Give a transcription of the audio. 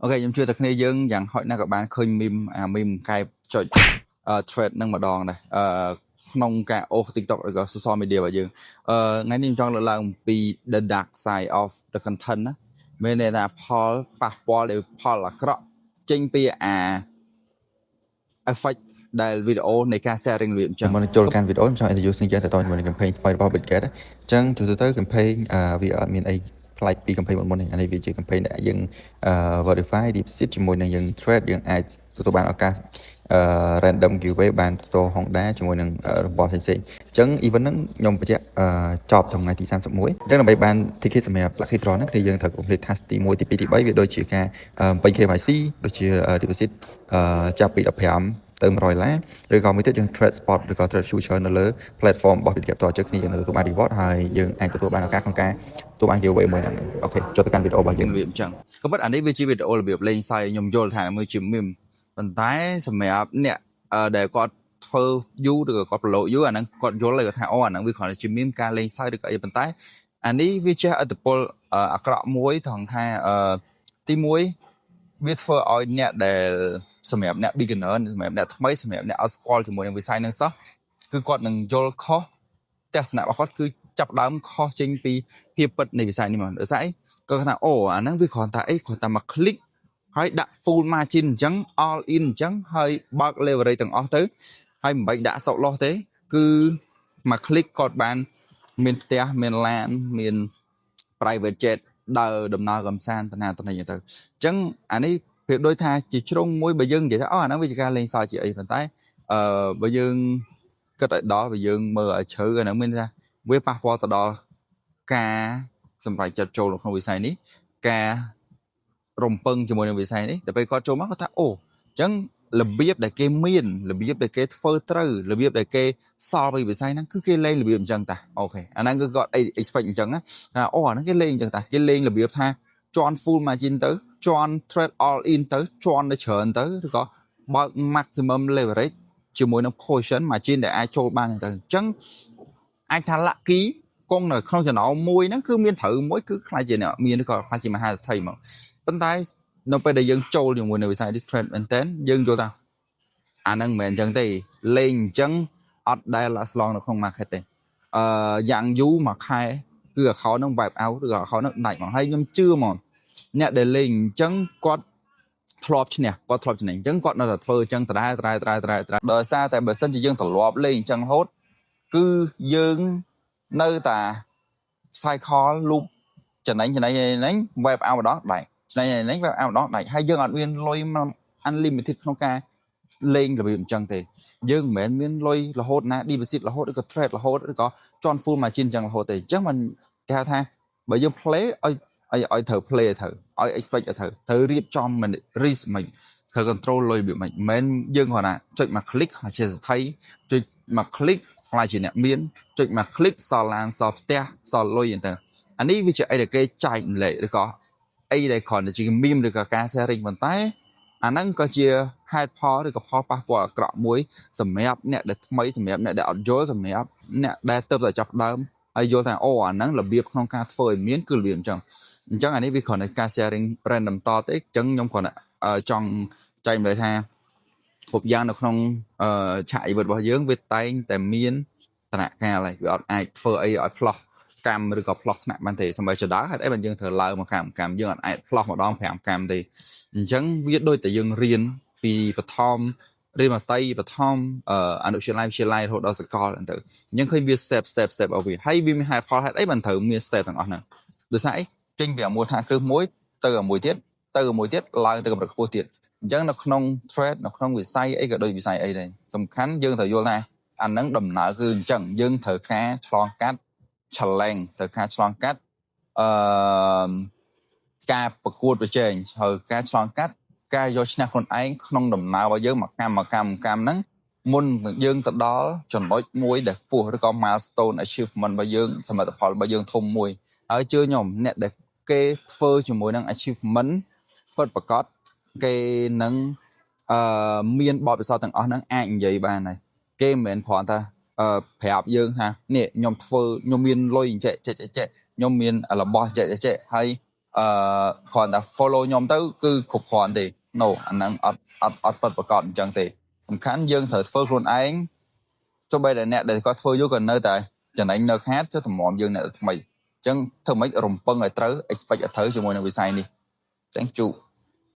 ok nhưng chưa được này dương dạng hỏi nào các bạn khơi meme cài chọi thread năng mà đòn này nông cả TikTok rồi social media và dương ngay niềm trong là bị the dark side of the content á bên này là Paul đều Paul là rõ trên pi effect ដែល video នៃការ sharing របៀបអញ្ចឹងមកចូលកាន់ video ខ្ញុំចង់ introduce នេះចឹងទៅជាមួយនឹង campaign ថ្មីរបស់ Bitget អញ្ចឹងទូទៅ campaign វាអត់មានអីប្លែកពី campaign មុននេះអានេះវាជា campaign ដែលយើង verify deposit ជាមួយនឹងយើង trade យើងអាចទទួលបានឱកាសrandom giveaway បានទទួល Honda ជាមួយនឹងរបស់ផ្សេងៗអញ្ចឹង event ហ្នឹងខ្ញុំបញ្ជាក់ចប់ថ្ងៃទី31អញ្ចឹងដើម្បីបាន ticket សម្រាប់ lucky draw ហ្នឹងគឺយើងត្រូវ complete task ទី1ទី2ទី3វាដូចជាការពេញ KYC ដូចជា deposit ចាប់ពី15ទៅ$100ឬក៏មួយទៀតយើង trade spot ឬក៏ trade future នៅលើ platform របស់ Bitget តើចឹងគ្នាយើងទទួលបាន reward ហើយយើងអាចទទួលបានឱកាសក្នុងការទទួលបាន giveaway មួយហ្នឹងអូខេចូលទៅកាន់ video របស់យើងរបៀបអញ្ចឹងក៏ប៉ុន្តែអានេះវាជា video របៀបលេងសើចខ្ញុំយល់ថាមើលជា meme ប៉ុន្តែសម្រាប់អ្នកដែលគាត់ធ្វើយូរឬក៏គាត់ប្រឡូកយូរអាហ្នឹងគាត់យល់ហើយគាត់ថាអូអាហ្នឹងវាគ្រាន់តែជា meme ការលេងសើចឬក៏អីប៉ុន្តែអានេះវាជាឥទ្ធិពលអាក្រក់មួយត្រង់ថាទី1វាធ្វើឲ្យអ្នកដែលសម្រាប់អ្នក beginner សម្រាប់អ្នកថ្មីសម្រាប់អ្នកអត់ស្គាល់ជាមួយនឹងវិស័យហ្នឹងសោះគឺគាត់នឹងយល់ខុសទស្សនៈរបស់គាត់គឺចាប់ដើមខុសចេញពីភាពពិតនៃវិស័យនេះមកដោយសារអីគាត់ថាអូអាហ្នឹងវាគ្រាន់តែអីគ្រាន់តែមក click ហើយដាក់ full margin អញ្ចឹង all in អញ្ចឹងហើយបើក leverage ទាំងអស់ទៅហើយមិនបាច់ដាក់ stop loss ទេគឺមក click គាត់បានមានផ្ទះមានឡានមាន private jet ដើរដំណើរកំសាន្តទៅណាទៅណីទៅអញ្ចឹងអានេះវាដូចថាជាជ្រុងមួយបើយើងនិយាយថាអូអាហ្នឹងវាជាការលេងសើចជាអីប៉ុន្តែបើយើងគិតឲ្យដល់បើយើងមើលឲ្យជ្រៅអាហ្នឹងមានថាវាប៉ះពាល់ទៅដល់ការសម្រេចចិត្តចូលក្នុងវិស័យនេះការរំពឹងជាមួយនឹងវិស័យនេះដល់ពេលគាត់ចូលមកគាត់ថាអូអញ្ចឹងរបៀបដែលគេមានរបៀបដែលគេធ្វើត្រូវរបៀបដែលគេសល់ពីវិស័យហ្នឹងគឺគេលេងរបៀបអញ្ចឹងតាអូខេអាហ្នឹងគឺគាត់ expect អញ្ចឹងណាអូអាហ្នឹងគេលេងអញ្ចឹងតាគេលេងរបៀបថាជន់ full margin ទៅជន់ trade all in ទៅជន់ទៅច្រើនទៅឬក៏បើក maximum leverage ជាមួយនឹង position margin ដែលអាចចូលបានទៅអញ្ចឹងអាចថា lucky គង់នៅក្នុងចំណោមមួយហ្នឹងគឺមានត្រូវមួយគឺខ្លាចជាអ្នកមានឬក៏ខ្លាចជាមហាសេដ្ឋីមកប៉ុន្តែនៅពេលដែលយើងចូលជាមួយនៅវិស័យ trade មែនតើយើងយល់ថាអាហ្នឹងមិនមែនអញ្ចឹងទេលេងអញ្ចឹងអត់ដែល last long នៅក្នុង market ទេយ៉ាងយូរមួយខែគឺ account ហ្នឹង wipe out ឬក៏ account ហ្នឹងដាច់មកហើយខ្ញុំជឿមកអ្នកដែលលេងអញ្ចឹងគាត់ធ្លាប់ឈ្នះគាត់ធ្លាប់ឈ្នះអញ្ចឹងគាត់នៅតែធ្វើអញ្ចឹងដដែលដោយសារតែបើសិនជាយើងធ្លាប់លេងអញ្ចឹងរហូតគឺយើងនៅតែ cycle loop ចំណេញ web out ម្ដងដែរចំណេញ web out ម្ដងដែរហើយយើងអត់មានលុយ unlimited ក្នុងការលេងរបៀបអញ្ចឹងទេយើងមិនមែនមានលុយរហូតណា deposit រហូតឬក៏ trade រហូតឬក៏ជន់ full margin អញ្ចឹងរហូតទេអញ្ចឹងมันគេហៅថាបើយើង play ឲ្យត្រូវ play ត្រូវឲ្យ expect ត្រូវរៀបចំមិន risk មិនត្រូវ control លុយរបៀបមិនមែនយើងគ្រាន់តែចុចមក click ជាសេដ្ឋីចុចមក click ខ្លាចជាអ្នកមានចុចមក click សល់ឡានសល់ផ្ទះសល់លុយអញ្ចឹងអានេះវាជាអីដែលគេចែកម្លែកឬក៏អីដែលគ្រាន់តែជា meme ឬក៏ការ sharing ប៉ុន្តែអាហ្នឹងក៏ជាហេតុផលឬក៏ផលប៉ះពាល់អាក្រក់មួយសម្រាប់អ្នកដែលថ្មីសម្រាប់អ្នកដែលអត់យល់សម្រាប់អ្នកដែលទើបតែចាប់ដើមហើយយល់ថាអូអាហ្នឹងរបៀបក្នុងការធ្វើឲ្យមានគឺរបៀបអញ្ចឹងអានេះវាគ្រាន់តែការ sharing random តទេអញ្ចឹងខ្ញុំគ្រាន់តែចង់ចែកម្លែកថាគ្រប់យ៉ាងនៅក្នុងឆាក event របស់យើងវាតែងតែមានតនកាលហើយវាអត់អាចធ្វើអីឲ្យផ្លោះកម្មឬក៏ផ្លោះថ្នាក់បានទេសម្បីចដាហេតុអីបានយើងត្រូវឡើងមកកម្មយើងអត់អាចផ្លោះម្ដង5កម្មទេអញ្ចឹងវាដូចតែយើងរៀនពីបឋមរៀនមកតៃបឋមអនុវិទ្យាល័យវិទ្យាល័យរហូតដល់សាកលហ្នឹងទៅអញ្ចឹងឃើញវា step ឲ្យវាហើយវាមានហេតុផលហេតុអីបានត្រូវមាន step ទាំងអស់ហ្នឹងដោយសារអីចេញពីមូលដ្ឋានគ្រឹះមួយទៅមួយទៀតឡើងទៅកម្រិតខ្ពស់ទៀតអញ្ចឹងនៅក្នុង trade នៅក្នុងវិស័យអីក៏ដូចវិស័យអីដែរសំខាន់យើងត្រូវយល់ថាអាហ្នឹងដំណើរគឺអញ្ចឹងយើងត្រូវការឆ្លងកាត់ challenge ត្រូវការឆ្លងកាត់ការប្រកួតប្រជែងហើយការឆ្លងកាត់ការយកឈ្នះខ្លួនឯងក្នុងដំណើររបស់យើងមកកម្មហ្នឹងមុនយើងទៅដល់ចំណុចមួយដែលខ្ពស់ឬក៏ milestone achievement របស់យើងសមិទ្ធផលរបស់យើងធំមួយហើយជឿខ្ញុំអ្នកដែលគេធ្វើជាមួយនឹង achievement ពិតប្រាកដគេនឹងមានបទពិសោធន៍ទាំងអស់ហ្នឹងអាចនិយាយបានហើយគេមិនមែនគ្រាន់តែប្រាប់យើងថានេះខ្ញុំធ្វើខ្ញុំមានលុយចេះខ្ញុំមានរបស់ចេះហើយ គ្រាន់តែ follow ខ្ញុំទៅគឺគ្រប់គ្រាន់ទេ no អាហ្នឹងអត់ពិតប្រាកដអញ្ចឹងទេសំខាន់យើងត្រូវធ្វើខ្លួនឯងសូម្បីតែអ្នកដែលគាត់ធ្វើយូរក៏នៅតែចំណេញនៅខាតចុះតម្រាំយើងអ្នកថ្មីអញ្ចឹងធ្វើម៉េចរំពឹងឲ្យត្រូវ expect ឲ្យត្រូវជាមួយនឹងវិស័យនេះ thank you